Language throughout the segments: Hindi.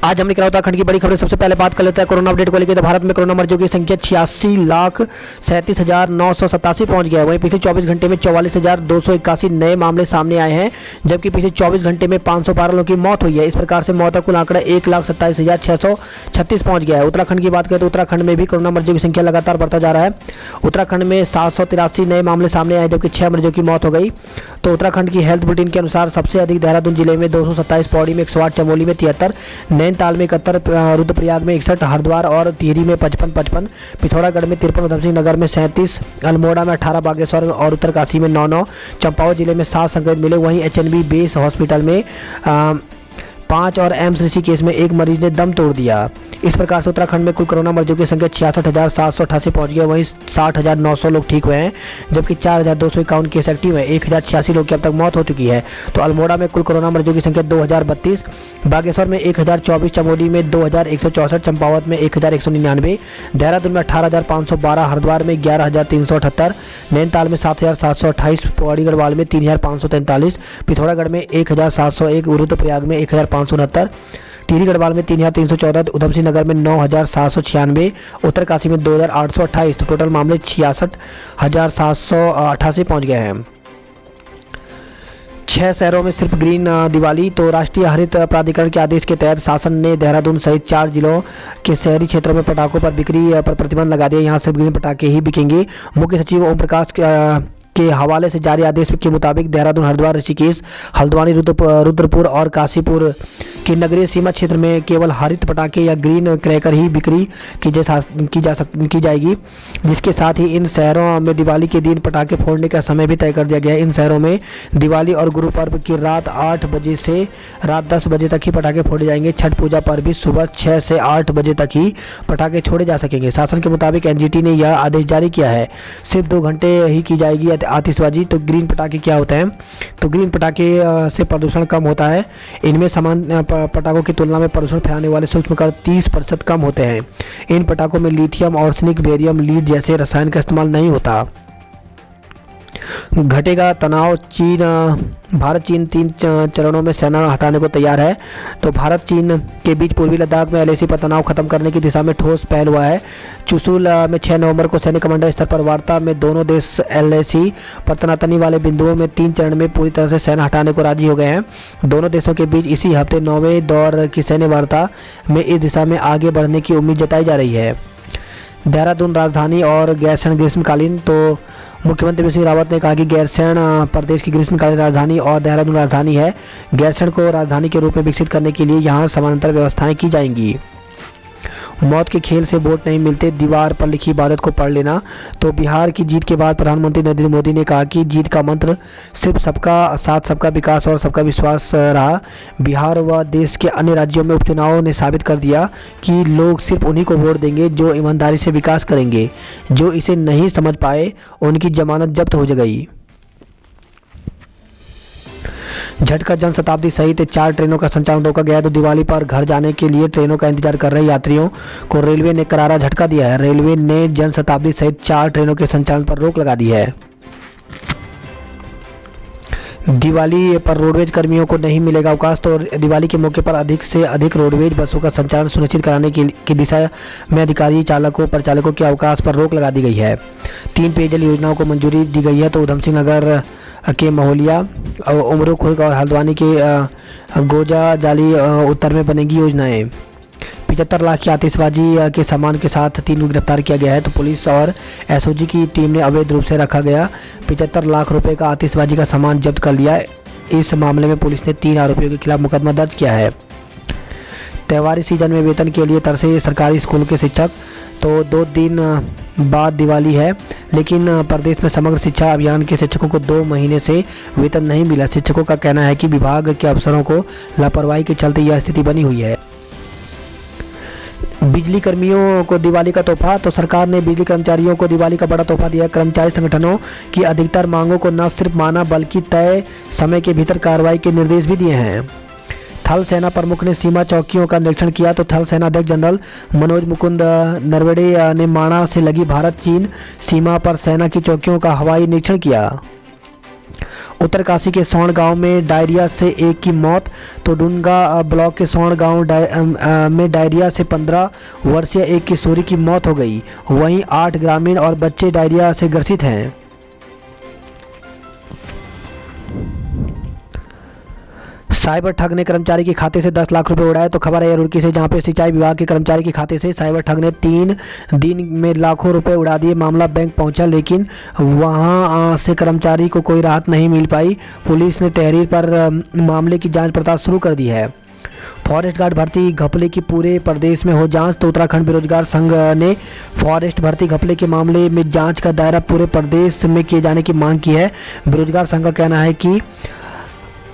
आज हम लेकर उत्तराखंड की बड़ी खबर। सबसे पहले बात कर लेते हैं कोरोना अपडेट को लेकर। तो भारत में कोरोना मरीजों की संख्या 86,37,987 पहुंच गया है। वहीं पिछले 24 घंटे में 44,281 नए मामले सामने आए हैं, जबकि पिछले 24 घंटे में 512 लोगों की मौत हुई है। इस प्रकार से मौत का कुल आंकड़ा 1,27,636 पहुंच गया है। उत्तराखंड की बात करें तो उत्तराखंड में भी कोरोना मरीजों की संख्या लगातार बढ़ता जा रहा है। उत्तराखंड में 783 नए मामले सामने आए, जबकि 6 मरीजों की मौत हो गई। तो उत्तराखंड की हेल्थ बुलेटिन के अनुसार सबसे अधिक देहरादून जिले में 227, पौड़ी में 108, चमोली में 73, नैनीताल में 71, रुद्रप्रयाग में 61, हरिद्वार और टिहरी में 55, पिथौरागढ़ में 53, उधमसिंह नगर में 37, अल्मोड़ा में 18, बागेश्वर और उत्तरकाशी में 9, चंपावत जिले में 7 संक्रमित मिले। वहीं एचएनबी बेस हॉस्पिटल में 5 और एम्स ऋषिकेश में 1 मरीज ने दम तोड़ दिया। इस प्रकार से उत्तराखंड में कुल कोरोना मरीजों की संख्या 66,788 पहुंच गई। वहीं 60,900 लोग ठीक हुए हैं, जबकि 4,251 केस एक्टिव हैं। 1,086 लोग की अब तक मौत हो चुकी है। तो अल्मोड़ा में कुल कोरोना मरीजों की संख्या 2,032, बागेश्वर में 1,024, चमोली में 2,164, चंपावत में 1,199, देहरादून में 18,512, हरिद्वार में 11,378, नैनीताल में 7,728, पौड़ी गढ़वाल में 3,543, पिथौरागढ़ में 1,701, रुद्रप्रयाग में 1,569, टिहरी गढ़वाल में 3,314, उधमसिंह नगर में 9,796, उत्तरकाशी में 2,828। तो टोटल मामले 66,788 पहुंच गए हैं। 6 शहरों में सिर्फ ग्रीन दिवाली। तो राष्ट्रीय हरित प्राधिकरण के आदेश के तहत शासन ने देहरादून सहित 4 जिलों के शहरी क्षेत्रों में पटाखों पर बिक्री पर प्रतिबंध लगा दिया। यहाँ सिर्फ ग्रीन पटाखे ही बिकेंगे। मुख्य सचिव ओम प्रकाश के हवाले से जारी आदेश के मुताबिक देहरादून, हरिद्वार, ऋषिकेश, हल्द्वानी, रुद्रपुर और काशीपुर की नगरीय सीमा क्षेत्र में केवल हरित पटाखे या ग्रीन क्रैकर ही बिक्री की जाएगी। जिसके साथ ही इन शहरों में दिवाली के दिन पटाखे फोड़ने का समय भी तय कर दिया गया है। इन शहरों में दिवाली और गुरु पर्व की रात 8 बजे से रात 10 बजे तक ही पटाखे फोड़े जाएंगे। छठ पूजा पर भी सुबह 6 से 8 बजे तक ही पटाखे छोड़े जा सकेंगे। शासन के मुताबिक एनजीटी ने यह आदेश जारी किया है। सिर्फ 2 घंटे ही की जाएगी आतिशबाजी। तो ग्रीन पटाखे क्या होते हैं? तो ग्रीन पटाखे से प्रदूषण कम होता है। इनमें सामान्य पटाखों की तुलना में प्रदूषण फैलाने वाले सूक्ष्म कण 30% कम होते हैं। इन पटाखों में लिथियम, आर्सेनिक, बेरियम, लीड जैसे रसायन का इस्तेमाल नहीं होता। घटेगा तनाव। भारत चीन 3 चरणों में सेना हटाने को तैयार है। तो भारत चीन के बीच पूर्वी लद्दाख में एलएसी पर तनाव खत्म करने की दिशा में ठोस पहल हुआ है। चुशुल में 6 नवंबर को सैन्य कमांडर स्तर पर वार्ता में दोनों देश एलएसी पर तनातनी वाले बिंदुओं में 3 चरण में पूरी तरह से सेना हटाने को राजी हो गए हैं। दोनों देशों के बीच इसी हफ्ते 9वें दौर की सैन्य वार्ता में इस दिशा में आगे बढ़ने की उम्मीद जताई जा रही है। देहरादून राजधानी और गैरसैंण ग्रीष्मकालीन। तो मुख्यमंत्री त्रिवेंद्र सिंह रावत ने कहा कि गैरसैंण प्रदेश की ग्रीष्मकालीन राजधानी और देहरादून राजधानी है। गैरसैंण को राजधानी के रूप में विकसित करने के लिए यहां समानांतर व्यवस्थाएं की जाएंगी। मौत के खेल से वोट नहीं मिलते, दीवार पर लिखी इबादत को पढ़ लेना। तो बिहार की जीत के बाद प्रधानमंत्री नरेंद्र मोदी ने कहा कि जीत का मंत्र सिर्फ सबका साथ, सबका विकास और सबका विश्वास रहा। बिहार व देश के अन्य राज्यों में उपचुनावों ने साबित कर दिया कि लोग सिर्फ उन्हीं को वोट देंगे जो ईमानदारी से विकास करेंगे। जो इसे नहीं समझ पाए उनकी जमानत जब्त हो गई। झटका। जनशताब्दी सहित 4 ट्रेनों का संचालन रोका गया है। तो दिवाली पर घर जाने के लिए ट्रेनों का इंतजार कर रहे यात्रियों को रेलवे ने करारा झटका दिया है। रेलवे ने जनशताब्दी सहित 4 ट्रेनों के संचालन पर रोक लगा दी है। दिवाली पर रोडवेज कर्मियों को नहीं मिलेगा अवकाश। तो दिवाली के मौके पर अधिक से अधिक रोडवेज बसों का संचालन सुनिश्चित कराने की दिशा में अधिकारी, चालकों, परिचालकों के अवकाश पर रोक लगा दी गई है। 3 पेयजल योजनाओं को मंजूरी दी गई है। तो उधमसिंह नगर के महोलिया, उमरू खुर्द और हल्द्वानी के गोजा जाली उत्तर में बनेगी योजनाएं। 75 लाख की आतिशबाजी के सामान के साथ 3 को गिरफ्तार किया गया है। तो पुलिस और एसओजी की टीम ने अवैध रूप से रखा गया 75 लाख रुपए का आतिशबाजी का सामान जब्त कर लिया। इस मामले में पुलिस ने 3 आरोपियों के खिलाफ मुकदमा दर्ज किया है। त्योहारी सीजन में वेतन के लिए तरसे सरकारी स्कूल के शिक्षक। तो 2 दिन बाद दिवाली है, लेकिन प्रदेश में समग्र शिक्षा अभियान के शिक्षकों को 2 महीने से वेतन नहीं मिला। शिक्षकों का कहना है कि विभाग के अफसरों को लापरवाही के चलते यह स्थिति बनी हुई है। बिजली कर्मियों को दिवाली का तोहफा। तो सरकार ने बिजली कर्मचारियों को दिवाली का बड़ा तोहफा दिया। कर्मचारी संगठनों की अधिकतर मांगों को न सिर्फ माना बल्कि तय समय के भीतर कार्रवाई के निर्देश भी दिए हैं। थल सेना प्रमुख ने सीमा चौकियों का निरीक्षण किया। तो थल सेना अध्यक्ष जनरल मनोज मुकुंद नरवणे ने माणा से लगी भारत चीन सीमा पर सेना की चौकियों का हवाई निरीक्षण किया। उत्तरकाशी के सौण गांव में डायरिया से एक की मौत। तो डुनगा ब्लॉक के सौण गांव में डायरिया से 15 वर्षीय एक किशोरी की मौत हो गई। वहीं 8 ग्रामीण और बच्चे डायरिया से ग्रसित हैं। साइबर ठग ने कर्मचारी के खाते से 10 लाख रुपए उड़ाए। तो खबर है रुड़की से, जहां पे सिंचाई विभाग के कर्मचारी के खाते से साइबर ठग ने 3 दिन में लाखों रुपए उड़ा दिए। मामला बैंक पहुंचा, लेकिन वहां से कर्मचारी को कोई राहत नहीं मिल पाई। पुलिस ने तहरीर पर मामले की जांच पड़ताल शुरू कर दी है। फॉरेस्ट गार्ड भर्ती घपले की पूरे प्रदेश में हो जांच। तो उत्तराखंड बेरोजगार संघ ने फॉरेस्ट भर्ती घपले के मामले में जांच का दायरा पूरे प्रदेश में किए जाने की मांग की है। बेरोजगार संघ का कहना है कि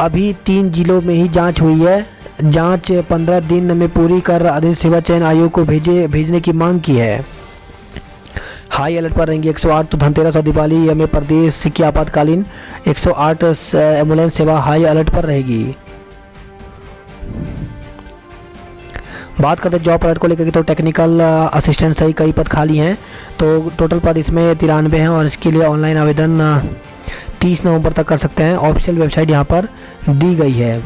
अभी 3 जिलों में ही जांच हुई है। जांच 15 दिन में पूरी कर आदर्श सेवा चयन आयोग को भेजने की मांग की है। हाई अलर्ट पर रहेंगी 108। तो धनतेरस और दिवाली में प्रदेश की आपातकालीन 108 एम्बुलेंस सेवा हाई अलर्ट पर रहेगी। बात करते हैं जॉब अलर्ट को लेकर, तो टेक्निकल असिस्टेंट सही कई पद खाली हैं। तो टोटल पद इसमें 93 हैं और इसके लिए ऑनलाइन आवेदन 30 नवंबर तक कर सकते हैं। ऑफिशियल वेबसाइट यहाँ पर दी गई है।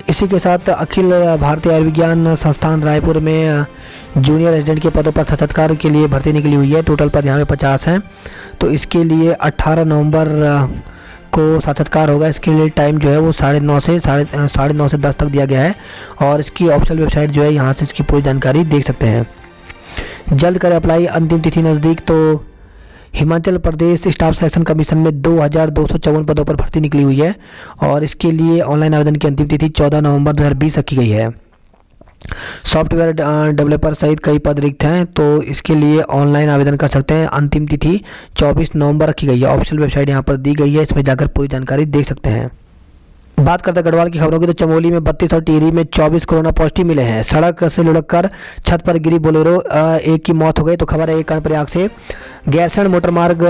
इसी के साथ अखिल भारतीय आयुर्विज्ञान संस्थान रायपुर में जूनियर रेजिडेंट के पदों पर साक्षात्कार के लिए भर्ती निकली हुई है। टोटल पद यहाँ पे 50 हैं। तो इसके लिए 18 नवंबर को साक्षात्कार होगा। इसके लिए टाइम जो है वो 9:30 से 10 तक दिया गया है और इसकी ऑफिशियल वेबसाइट जो है यहाँ से इसकी पूरी जानकारी देख सकते हैं। जल्द करें अप्लाई, अंतिम तिथि नज़दीक। तो Himachal Pradesh staff selection commission में 2254 पदों पर भर्ती निकली हुई है और इसके लिए ऑनलाइन आवेदन की अंतिम तिथि 14 नवंबर 2020 रखी गई है। सॉफ्टवेयर डेवलपर सहित कई पद रिक्त हैं, तो इसके लिए ऑनलाइन आवेदन कर सकते हैं। अंतिम तिथि 24 नवंबर रखी गई है। ऑफिशियल वेबसाइट यहाँ पर दी गई है, इसमें जाकर पूरी जानकारी देख सकते हैं। बात करते हैं गढ़वाल की खबरों की, तो चमोली में 32 और टिहरी में 24 कोरोना पॉजिटिव मिले हैं। सड़क से लुढ़ककर छत पर गिरी बोलेरो, एक की मौत हो गई। तो खबर है कर्णप्रयाग से, गैरसैंण मोटर मार्ग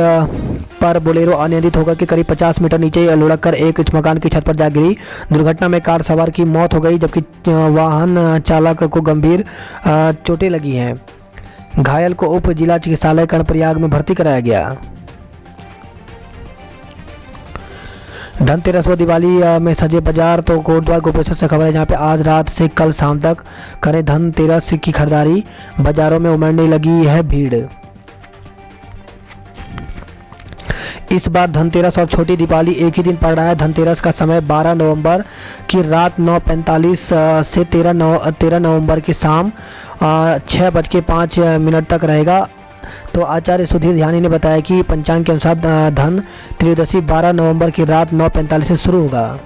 पर बोलेरो अनियंत्रित होकर के करीब 50 मीटर नीचे लुढ़ककर एक मकान की छत पर जा गिरी। दुर्घटना में कार सवार की मौत हो गई, जबकि वाहन चालक को गंभीर चोटें लगी हैं। घायल को उप जिला चिकित्सालय कर्णप्रयाग में भर्ती कराया गया। धनतेरस व दिवाली में सजे बाजार। तो कोटद्वार गोपेश्वर से खबर है, जहाँ पे आज रात से कल शाम तक करें धनतेरस की खरीदारी। बाजारों में उमड़ने लगी है भीड़। इस बार धनतेरस और छोटी दिवाली एक ही दिन पड़ रहा है। धनतेरस का समय 12 नवंबर की रात 9:45 से 13 नवंबर की शाम 6:05 तक रहेगा। तो आचार्य सुधीर ध्यानी ने बताया कि पंचांग के अनुसार धन त्रयोदशी 12 नवंबर की रात 9:45 से शुरू होगा।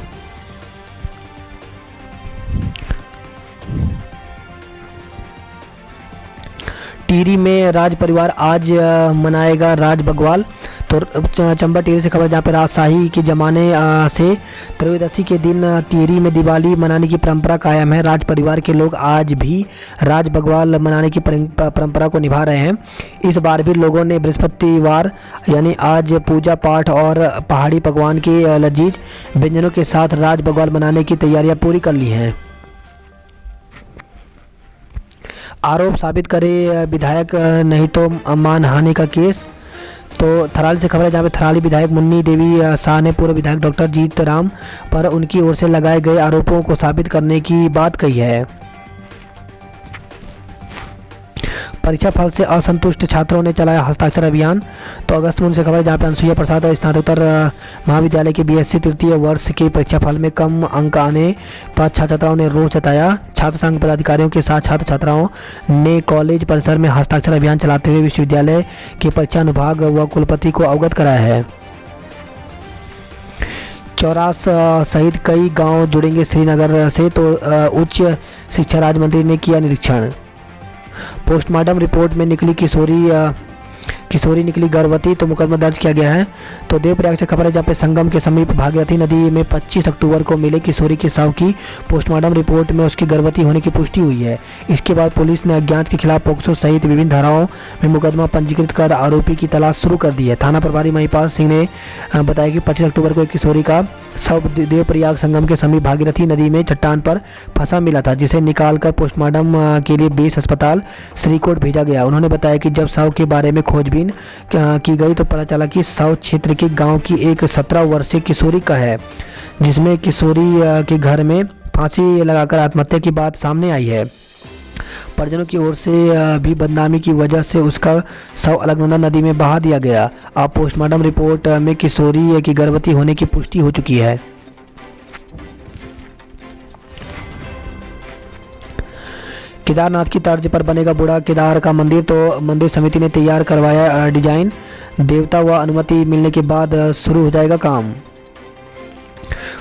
टिहरी में राज परिवार आज मनाएगा राज बग्वाल। तो चंबा टिहरी से खबर, जहाँ पे राजशाही के जमाने से त्रयोदशी के दिन टिहरी में दिवाली मनाने की परंपरा कायम है। राज परिवार के लोग आज भी राज बग्वाल मनाने की परंपरा को निभा रहे हैं। इस बार भी लोगों ने बृहस्पतिवार यानी आज पूजा पाठ और पहाड़ी पकवान के लजीज व्यंजनों के साथ राज बग्वाल मनाने की तैयारियां पूरी कर ली हैं। आरोप साबित करे विधायक, नहीं तो मानहानि का केस। तो थराली से खबर है, जहाँ पे थराली विधायक मुन्नी देवी शाह ने पूर्व विधायक डॉक्टर जीत राम पर उनकी ओर से लगाए गए आरोपों को साबित करने की बात कही है। परीक्षा फल से असंतुष्ट छात्रों ने चलाया हस्ताक्षर अभियान। तो अगस्त में उनसे खबर है, जहाँ पे अनसुईया प्रसाद स्नातकोत्तर महाविद्यालय के बीएससी तृतीय वर्ष के परीक्षा फल में कम अंक आने पर छात्र छात्राओं ने रोष जताया। छात्र संघ पदाधिकारियों के साथ छात्र छात्राओं ने कॉलेज परिसर में हस्ताक्षर अभियान चलाते हुए विश्वविद्यालय के परीक्षा अनुभाग व कुलपति को अवगत कराया है। चौरास सहित कई गांव जुड़ेंगे श्रीनगर से। तो उच्च शिक्षा राज्य मंत्री ने किया निरीक्षण। पोस्टमार्टम रिपोर्ट में निकली किशोरी निकली गर्भवती। तो मुकदमा दर्ज किया गया है। तो देवप्रयाग से खबर है, जहाँ पे संगम के समीप भागीरथी नदी में 25 अक्टूबर को मिले किशोरी के शव की पोस्टमार्टम रिपोर्ट में उसकी गर्भवती होने की पुष्टि हुई है। इसके बाद पुलिस ने अज्ञात के खिलाफ पोक्सो सहित विभिन्न धाराओं में मुकदमा पंजीकृत कर आरोपी की तलाश शुरू कर दी है। थाना प्रभारी महिपाल सिंह ने बताया कि 25 अक्टूबर को एक किशोरी का शव देवप्रयाग संगम के समीप भागीरथी नदी में चट्टान पर फंसा मिला था, जिसे निकालकर पोस्टमार्टम के लिए बेस अस्पताल श्रीकोट भेजा गया। उन्होंने बताया कि जब शव के बारे में खोजबीन की गई तो पता चला कि शव क्षेत्र के गांव की एक 17 वर्षीय किशोरी का है, जिसमें किशोरी के घर में फांसी लगाकर आत्महत्या की बात सामने आई है। परिजनों की ओर से भी बदनामी की वजह से उसका शव अलकनंदा नदी में बहा दिया गया। अब पोस्टमार्टम रिपोर्ट में किशोरी की गर्भवती होने की पुष्टि हो चुकी है। केदारनाथ की तर्ज पर बनेगा बूढ़ा केदार का मंदिर, तो मंदिर समिति ने तैयार करवाया डिजाइन। देवता व अनुमति मिलने के बाद शुरू हो जाएगा काम।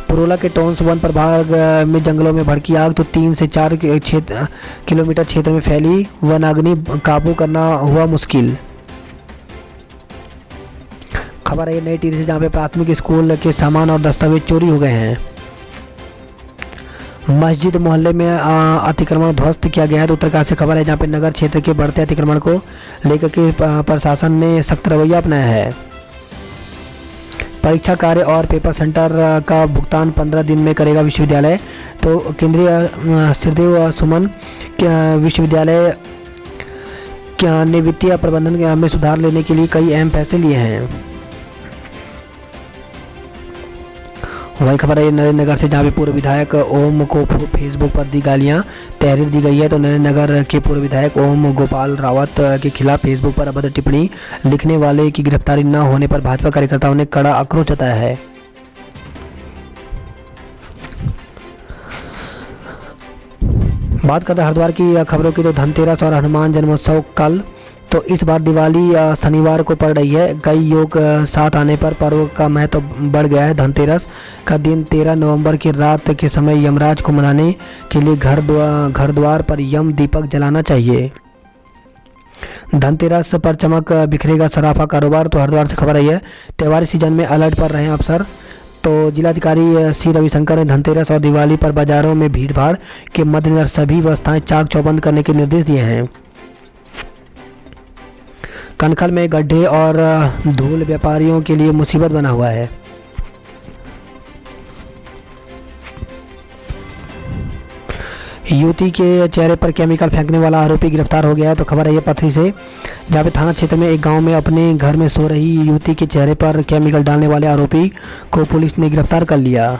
पुरोला के टोंस वन प्रभाग में जंगलों में भड़की आग, तो 3 से 4 किलोमीटर क्षेत्र में फैली वनाग्नि, काबू करना हुआ मुश्किल। खबर है नई टिहरी से, जहां पे प्राथमिक स्कूल के सामान और दस्तावेज चोरी हो गए हैं। मस्जिद मोहल्ले में अतिक्रमण ध्वस्त किया गया है, तो उत्तरकाशी से खबर है, जहां पे नगर क्षेत्र के बढ़ते अतिक्रमण को लेकर के प्रशासन ने सख्त रवैया अपनाया है। परीक्षा कार्य और पेपर सेंटर का भुगतान 15 दिन में करेगा विश्वविद्यालय, तो केंद्रीय श्रीदेव सुमन विश्वविद्यालय ने वित्तीय प्रबंधन में सुधार लेने के लिए कई अहम फैसले लिए हैं। वही खबर है नरेंद्र नगर से, जहाँ पे पूर्व विधायक ओम को फेसबुक पर दी गालियाँ, तहरीर दी गई है। तो नरेंद्र नगर के पूर्व विधायक ओम गोपाल रावत के खिलाफ फेसबुक पर अभद्र टिप्पणी लिखने वाले की गिरफ्तारी न होने पर भाजपा कार्यकर्ताओं ने कड़ा आक्रोश जताया है। बात करते हैं हरिद्वार की खबरों की, तो धनतेरस और हनुमान जन्मोत्सव कल, तो इस बार दिवाली शनिवार को पड़ रही है। कई योग साथ आने पर पर्व का महत्व बढ़ गया है। धनतेरस का दिन 13 नवंबर की रात के समय यमराज को मनाने के लिए घर द्वार पर यम दीपक जलाना चाहिए। धनतेरस पर चमक बिखरेगा सराफा कारोबार, तो हरिद्वार से खबर आई है। त्योहारी सीजन में अलर्ट पर रहे अफसर, तो जिलाधिकारी सी रविशंकर ने धनतेरस और दिवाली पर बाजारों में भीड़भाड़ के मद्देनजर सभी व्यवस्थाएं चाक चौबंद करने के निर्देश दिए हैं। कनखल में गड्ढे और धूल व्यापारियों के लिए मुसीबत बना हुआ है। युवती के चेहरे पर केमिकल फेंकने वाला आरोपी गिरफ्तार हो गया है, तो खबर है ये पथरी से, जहाँ पे थाना क्षेत्र में एक गांव में अपने घर में सो रही युवती के चेहरे पर केमिकल डालने वाले आरोपी को पुलिस ने गिरफ्तार कर लिया।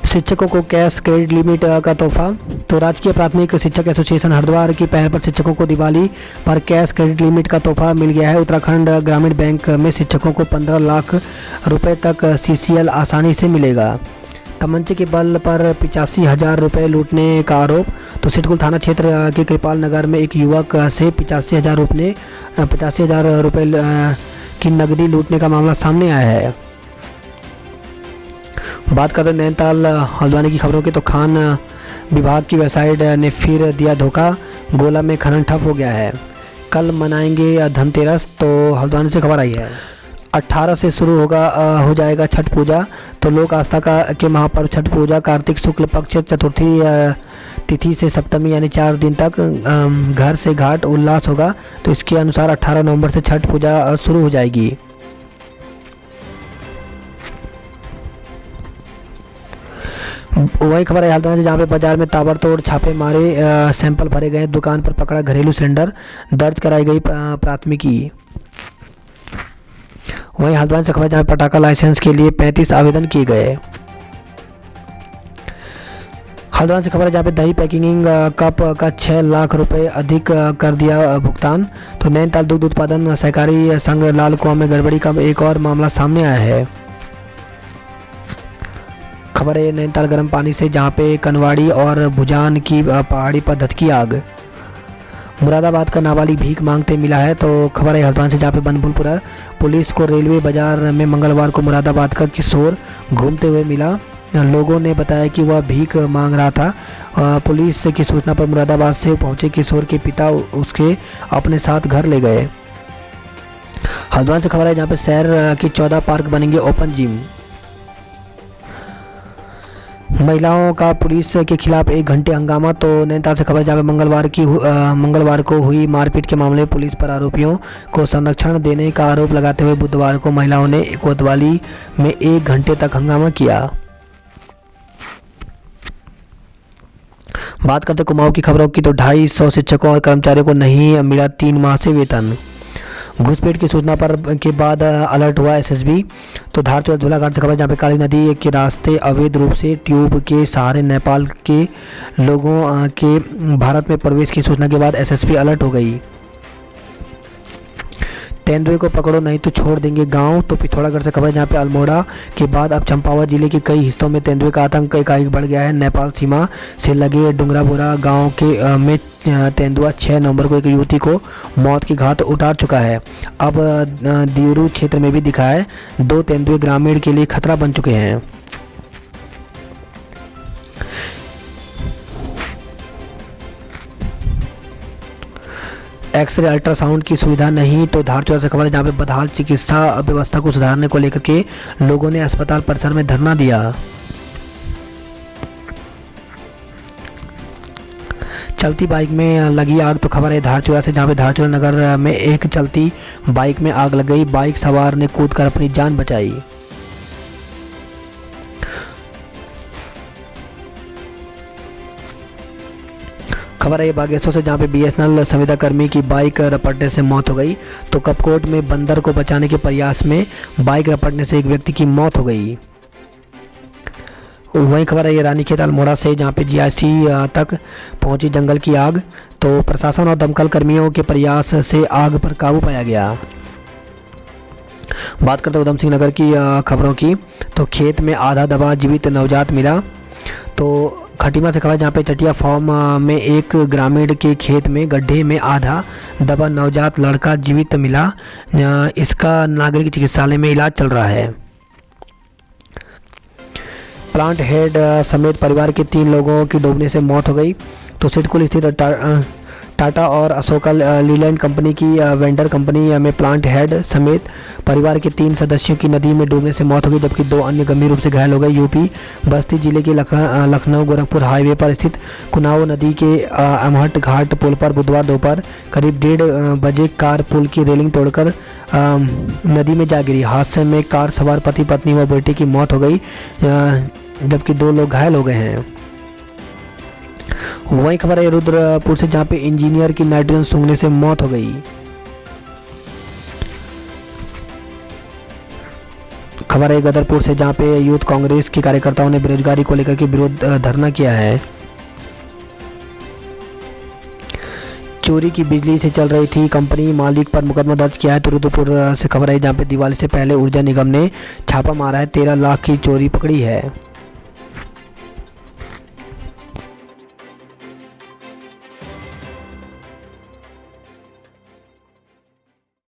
शिक्षकों को कैश क्रेडिट लिमिट का तोहफा, तो राजकीय प्राथमिक शिक्षक एसोसिएशन हरिद्वार की पहल पर शिक्षकों को दिवाली पर कैश क्रेडिट लिमिट का तोहफा मिल गया है। उत्तराखंड ग्रामीण बैंक में शिक्षकों को 15 लाख रुपए तक CCL आसानी से मिलेगा। तमंचे के बल पर 85,000 रुपये लूटने का आरोप, तो सिटकुल थाना क्षेत्र के कृपाल नगर में एक युवक से 85,000 रुपये की नकदी लूटने का मामला सामने आया है। बात करते हैं नैनीताल हल्द्वानी की खबरों की, तो खान विभाग की वेबसाइट ने फिर दिया धोखा, गोला में खनन ठप हो गया है। कल मनाएंगे धनतेरस, तो हल्द्वानी से खबर आई है। 18 से शुरू हो जाएगा छठ पूजा, तो लोक आस्था के महापर्व छठ पूजा कार्तिक शुक्ल पक्ष चतुर्थी तिथि से सप्तमी यानी 4 दिन तक घर से घाट उल्लास होगा। तो इसके अनुसार 18 नवंबर से छठ पूजा शुरू हो जाएगी। वही खबर है हल्द्वानी, जहाँ पे बाजार में ताबड़तोड़ छापे मारे, सैंपल भरे गए, दुकान पर पकड़ा घरेलू सिलेंडर, दर्ज कराई गई प्राथमिकी। वहीं हल्द्वानी से खबर, जहाँ पटाखा लाइसेंस के लिए 35 आवेदन किए गए। हल्द्वानी से खबर है, जहाँ पे दही पैकिंग कप का 6 लाख रुपए अधिक कर दिया भुगतान। तो नैनीताल दुग्ध उत्पादन सहकारी संघ लाल कुआं में गड़बड़ी का एक और मामला सामने आया है। खबर है नैनीताल गर्म पानी से, जहाँ पे कनवाड़ी और भुजान की पहाड़ी पर धधकी आग। मुरादाबाद का नाबालिग भीख मांगते मिला है, तो खबर है हल्द्वानी से, जहाँ पे बनभुलपुरा पुलिस को रेलवे बाजार में मंगलवार को मुरादाबाद का किशोर घूमते हुए मिला। लोगों ने बताया कि वह भीख मांग रहा था। पुलिस की सूचना पर मुरादाबाद से पहुंचे किशोर के पिता उसके अपने साथ घर ले गए। हल्द्वानी से खबर है, जहाँ पे शहर की 14 पार्क बनेंगे ओपन जिम। महिलाओं का पुलिस के खिलाफ 1 घंटे हंगामा। तो नैनीताल से खबर जहाँ पे मंगलवार को हुई मारपीट के मामले में पुलिस पर आरोपियों को संरक्षण देने का आरोप लगाते हुए बुधवार को महिलाओं ने कोतवाली में 1 घंटे तक हंगामा किया। बात करते कुमाऊं की खबरों की, तो 250 शिक्षकों और कर्मचारियों को नहीं मिला 3 माह से वेतन। घुसपैठ की सूचना पर के बाद अलर्ट हुआ एसएसबी। तो धारचूला झूलाघाट से खबर जहाँ पे काली नदी के रास्ते अवैध रूप से ट्यूब के सहारे नेपाल के लोगों के भारत में प्रवेश की सूचना के बाद एसएसबी अलर्ट हो गई। तेंदुए को पकड़ो नहीं तो छोड़ देंगे गांव। तो पिथौरागढ़ से खबर जहाँ पे अल्मोड़ा के बाद अब चंपावत जिले के कई हिस्सों में तेंदुए का आतंक एकाएक बढ़ गया है। नेपाल सीमा से लगे डुंगराबोरा गांव के में तेंदुआ 6 नवंबर को एक युवती को मौत की घाट उतार चुका है। अब दियोरू क्षेत्र में भी दिखा है। 2 तेंदुए ग्रामीण के लिए खतरा बन चुके हैं। एक्सरे अल्ट्रासाउंड की सुविधा नहीं। तो धारचूला से खबर है जहाँ पे बदहाल चिकित्सा व्यवस्था को सुधारने को लेकर के लोगों ने अस्पताल परिसर में धरना दिया। चलती बाइक में लगी आग। तो खबर है धारचूला से जहाँ पे धारचूला नगर में एक चलती बाइक में आग लग गई। बाइक सवार ने कूदकर अपनी जान बचाई। खबर है बागेश्वर से जहाँ पे बीएसएनएल संविदा कर्मी की बाइक रपटने से मौत हो गई। तो कपकोट में बंदर को बचाने के प्रयास में बाइक रपटने से एक व्यक्ति की मौत हो गई। वहीं खबर है ये रानीखेत अल्मोड़ा से जहाँ पे जीआईसी तक पहुंची जंगल की आग। तो प्रशासन और दमकल कर्मियों के प्रयास से आग पर काबू पाया गया। बात करते उधम सिंह नगर की खबरों की, तो खेत में आधा दबा जीवित नवजात मिला। तो खटीमा से खबर जहाँ पे चटिया फार्म में एक ग्रामीण के खेत में गड्ढे में आधा दबा नवजात लड़का जीवित मिला। इसका नागरिक चिकित्सालय में इलाज चल रहा है। प्लांट हेड समेत परिवार के 3 लोगों की डूबने से मौत हो गई। तो सिडकुल स्थित टाटा और अशोका लीलैंड कंपनी की वेंडर कंपनी में प्लांट हेड समेत परिवार के 3 सदस्यों की नदी में डूबने से मौत हो गई, जबकि 2 अन्य गंभीर रूप से घायल हो गए। यूपी बस्ती जिले के लखनऊ गोरखपुर हाईवे पर स्थित कुनाव नदी के अमहट घाट पुल पर बुधवार दोपहर करीब 1:30 बजे कार पुल की रेलिंग तोड़कर नदी में जा गिरी। हादसे में कार सवार पति पत्नी व बेटे की मौत हो गई, जबकि 2 लोग घायल हो गए हैं। वही खबर है रुद्रपुर से जहाँ पे इंजीनियर की नाइट्रोजन सूंघने से मौत हो गई। खबर है गदरपुर से जहाँ पे यूथ कांग्रेस के कार्यकर्ताओं ने बेरोजगारी को लेकर के विरोध धरना किया है। चोरी की बिजली से चल रही थी कंपनी मालिक पर मुकदमा दर्ज किया है। तो रुद्रपुर से खबर है जहाँ पे दिवाली से पहले ऊर्जा निगम ने छापा मारा है, 13 लाख की चोरी पकड़ी है।